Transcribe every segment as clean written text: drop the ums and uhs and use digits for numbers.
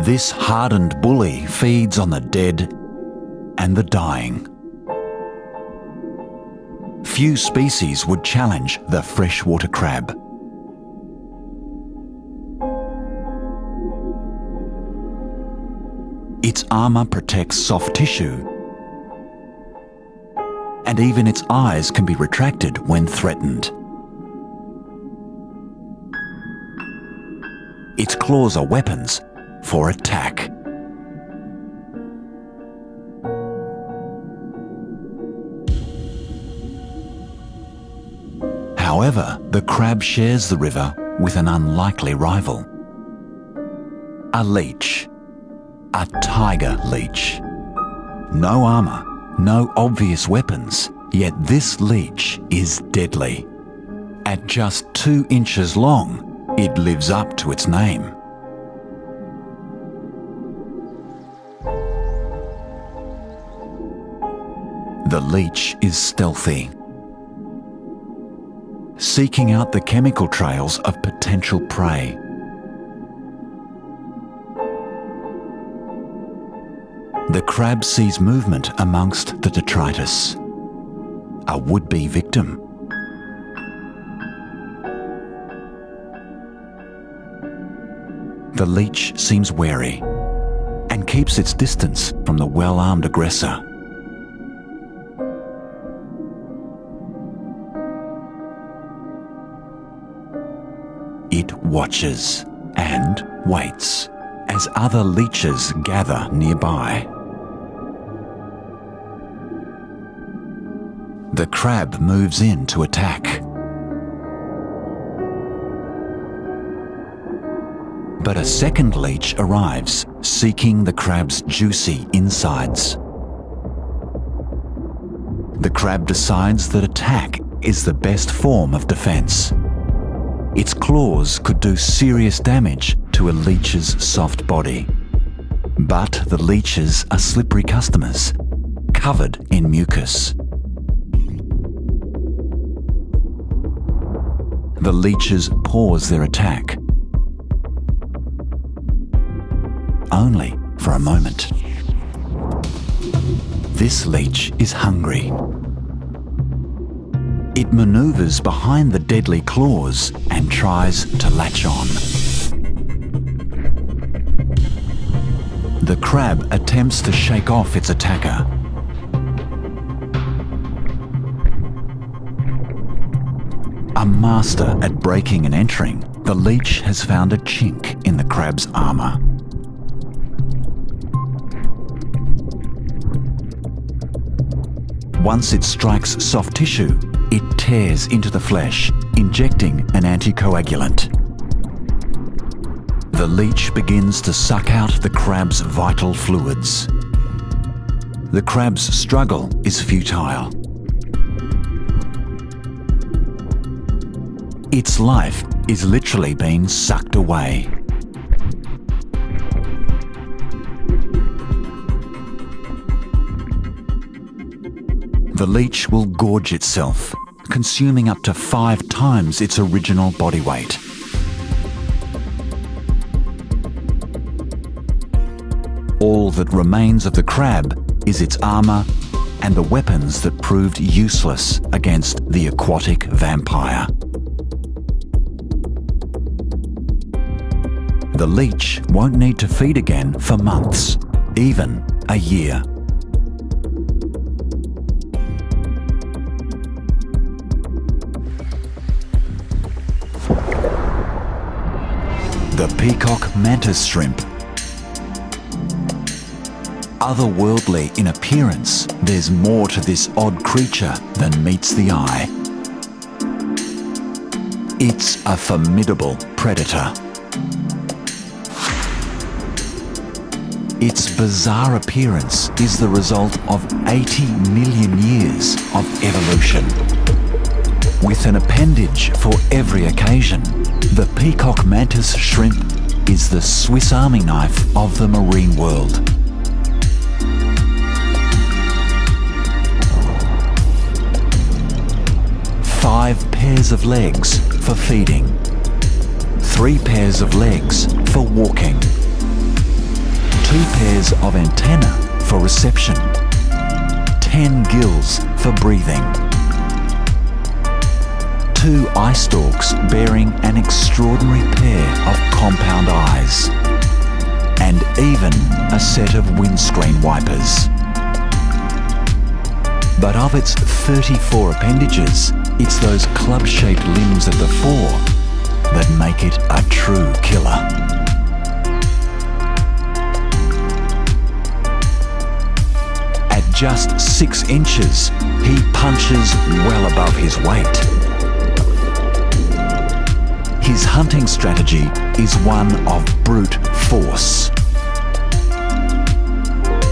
This hardened bully feeds on the dead and the dying. Few species would challenge the freshwater crab. Its armour protects soft tissue, and even its eyes can be retracted when threatened. Its claws are weapons for attack. However, the crab shares the river with an unlikely rival. A leech. A tiger leech. No armour, no obvious weapons, yet this leech is deadly. At just 2 inches long, it lives up to its name. The leech is stealthy, seeking out the chemical trails of potential prey. The crab sees movement amongst the detritus, a would-be victim. The leech seems wary and keeps its distance from the well-armed aggressor. It watches and waits as other leeches gather nearby. The crab moves in to attack. But a second leech arrives, seeking the crab's juicy insides. The crab decides that attack is the best form of defense. Its claws could do serious damage to a leech's soft body. But the leeches are slippery customers, covered in mucus. The leeches pause their attack, only for a moment. This leech is hungry. It maneuvers behind the deadly claws and tries to latch on. The crab attempts to shake off its attacker. A master at breaking and entering, the leech has found a chink in the crab's armour. Once it strikes soft tissue, it tears into the flesh, injecting an anticoagulant. The leech begins to suck out the crab's vital fluids. The crab's struggle is futile. Its life is literally being sucked away. The leech will gorge itself, consuming up to 5 times its original body weight. All that remains of the crab is its armour and the weapons that proved useless against the aquatic vampire. The leech won't need to feed again for months, even a year. The peacock mantis shrimp. Otherworldly in appearance, there's more to this odd creature than meets the eye. It's a formidable predator. Its bizarre appearance is the result of 80 million years of evolution. With an appendage for every occasion, the peacock mantis shrimp is the Swiss Army knife of the marine world. Five pairs of legs for feeding, 3 pairs of legs for walking, 2 pairs of antennae for reception, 10 gills for breathing, 2 eye stalks bearing an extraordinary pair of compound eyes, and even a set of windscreen wipers. But of its 34 appendages, it's those club-shaped limbs at the fore that make it a true killer. At just 6 inches, he punches well above his weight. His hunting strategy is one of brute force.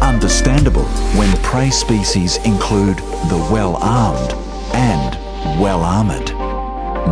Understandable when prey species include the well-armed and well-armoured,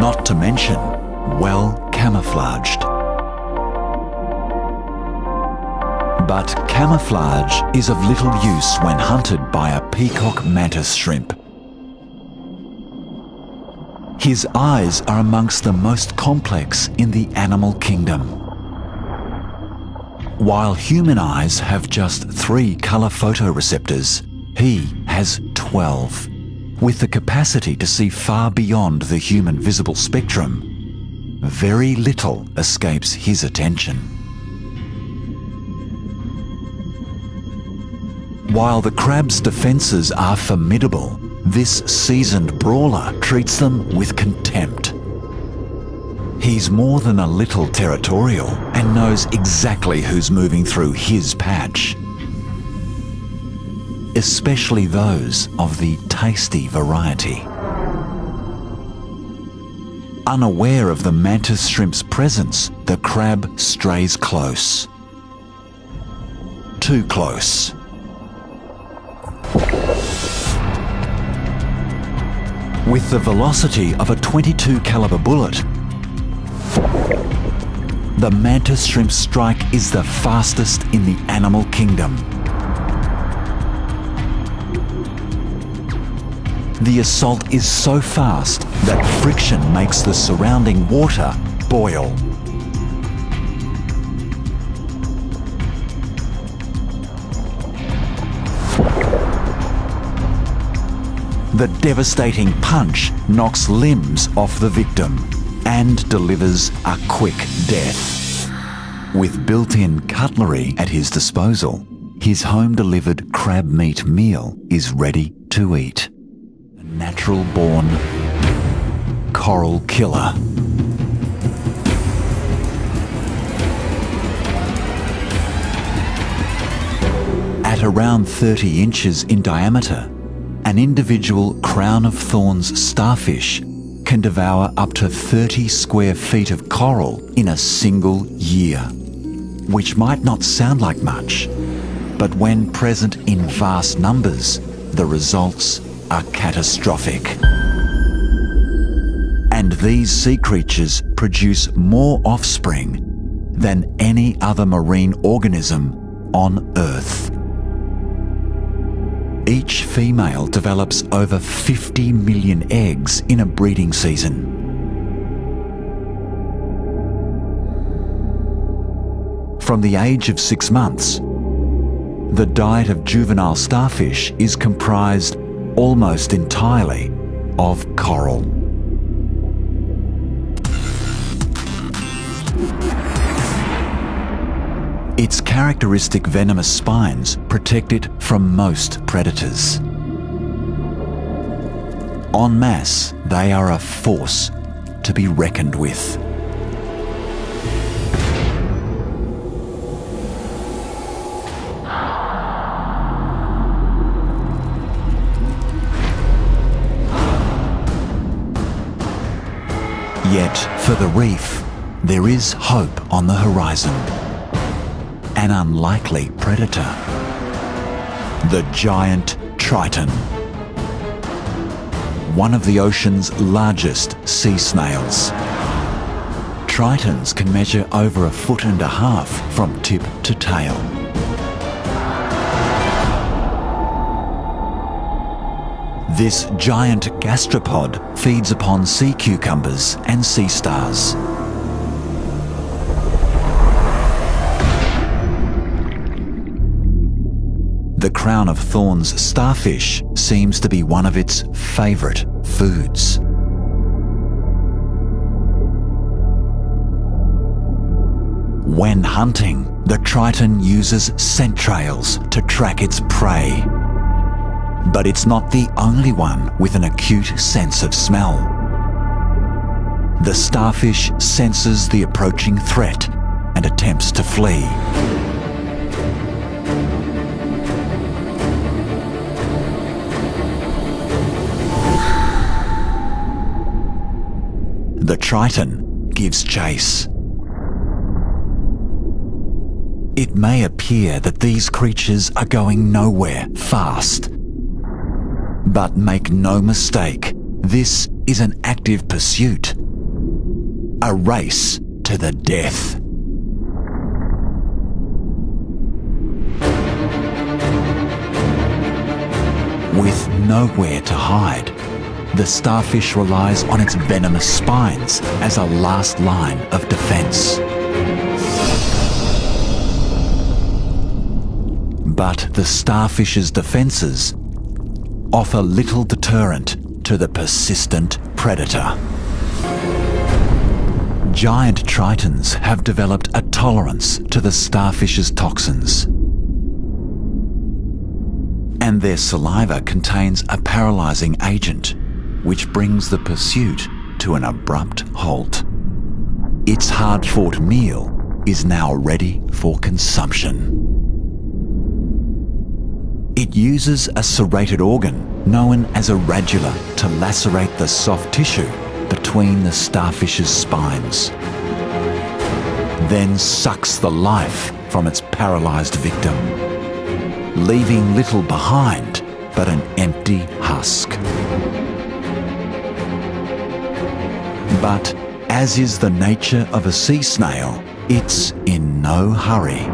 not to mention well-camouflaged. But camouflage is of little use when hunted by a peacock mantis shrimp. His eyes are amongst the most complex in the animal kingdom. While human eyes have just 3 colour photoreceptors, he has 12. With the capacity to see far beyond the human visible spectrum, very little escapes his attention. While the crab's defences are formidable, this seasoned brawler treats them with contempt. He's more than a little territorial and knows exactly who's moving through his patch, especially those of the tasty variety. Unaware of the mantis shrimp's presence, the crab strays close. Too close. With the velocity of a .22 caliber bullet, the mantis shrimp's strike is the fastest in the animal kingdom. The assault is so fast that friction makes the surrounding water boil. The devastating punch knocks limbs off the victim and delivers a quick death. With built-in cutlery at his disposal, his home-delivered crab meat meal is ready to eat. A natural-born coral killer. At around 30 inches in diameter, an individual crown of thorns starfish can devour up to 30 square feet of coral in a single year, which might not sound like much, but when present in vast numbers, the results are catastrophic. And these sea creatures produce more offspring than any other marine organism on Earth. Each female develops over 50 million eggs in a breeding season. From the age of 6 months, the diet of juvenile starfish is comprised almost entirely of coral. Its characteristic venomous spines protect it from most predators. En masse, they are a force to be reckoned with. Yet, for the reef, there is hope on the horizon. An unlikely predator. The giant triton. One of the ocean's largest sea snails. Tritons can measure over 1.5 feet from tip to tail. This giant gastropod feeds upon sea cucumbers and sea stars. The crown of thorns starfish seems to be one of its favourite foods. When hunting, the triton uses scent trails to track its prey. But it's not the only one with an acute sense of smell. The starfish senses the approaching threat and attempts to flee. The triton gives chase. It may appear that these creatures are going nowhere fast. But make no mistake, this is an active pursuit. A race to the death. With nowhere to hide, the starfish relies on its venomous spines as a last line of defense. But the starfish's defenses offer little deterrent to the persistent predator. Giant tritons have developed a tolerance to the starfish's toxins. And their saliva contains a paralysing agent, which brings the pursuit to an abrupt halt. Its hard-fought meal is now ready for consumption. It uses a serrated organ known as a radula to lacerate the soft tissue between the starfish's spines, then sucks the life from its paralysed victim, leaving little behind but an empty husk. But as is the nature of a sea snail, it's in no hurry.